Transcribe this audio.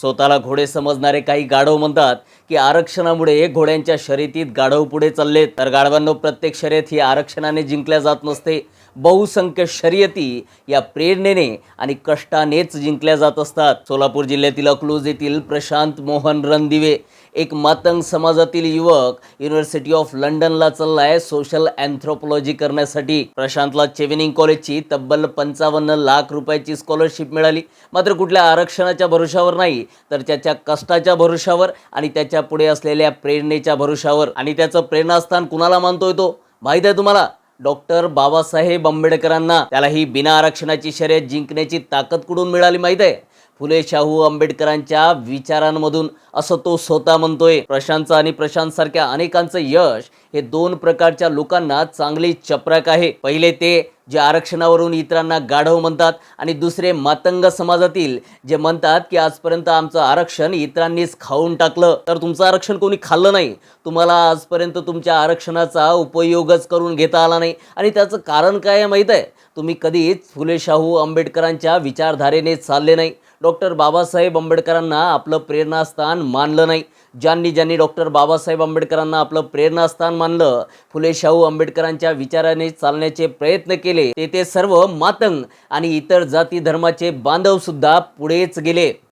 स्वतःला घोडे समजणारे काही गाढव म्हणतात की आरक्षणामुळे घोड्यांच्या शर्यतीत गाढव पुढे चालले, तर गाढवांनो, प्रत्येक शर्यत ही आरक्षणाने जिंकल्या जात नसते. बहुसंख्य शर्यती या प्रेरणेने आणि कष्टानेच जिंकल्या जात असतात. सोलापूर जिल्ह्यातील अकलूज येथील प्रशांत मोहन रणदिवे, एक मातंग समाजातील युवक, युनिव्हर्सिटी ऑफ लंडनला चाललाय सोशल अँथ्रोपॉलॉजी करण्यासाठी. प्रशांतला चेविनिंग कॉलेजची तब्बल 55 लाख रुपयाची स्कॉलरशिप मिळाली, मात्र कुठल्या आरक्षणाच्या भरोशावर नाही, तर त्याच्या कष्टाच्या भरोशावर आणि त्याच्या पुढे असलेल्या प्रेरणेच्या भरोशावर. आणि त्याचं प्रेरणास्थान कुणाला मानतोय तो माहित आहे तुम्हाला? डॉक्टर बाबासाहेब आंबेडकरांना. त्याला ही बिना आरक्षणाची शर्यत जिंकण्याची ताकद कुठून मिळाली माहित आहे? फुले शाहू आंबेडकरांच्या विचारांमधून, असं तो स्वतः म्हणतोय. प्रशांतचं आणि प्रशांत सारख्या अनेकांचं यश हे दोन प्रकारच्या लोकांना चांगली चपराक आहे. पहिले ते जे आरक्षणावरून इतरांना गाढव म्हणतात, आणि दुसरे मातंग समाजातील जे म्हणतात की आजपर्यंत आमचं आरक्षण इतरांनीच खाऊन टाकलं. तर तुमचं आरक्षण कोणी खाल्लं नाही. तुम्हाला आजपर्यंत तुमच्या आरक्षणाचा उपयोगच करून घेता आला नाही. आणि त्याचं कारण काय आहे माहीत आहे? तुम्ही कधीच फुले शाहू आंबेडकरांच्या विचारधारेने चालले नाही. डॉक्टर बाबासाहेब आंबेडकरांना आपलं प्रेरणास्थान मानलं नाही. ज्यांनी डॉक्टर बाबासाहेब आंबेडकरांना आपलं प्रेरणास्थान मानलं, फुले शाहू आंबेडकरांच्या विचाराने चालण्याचे प्रयत्न केले, ते सर्व मातंग आणि इतर जाती धर्माचे बांधव सुद्धा पुढेच गेले.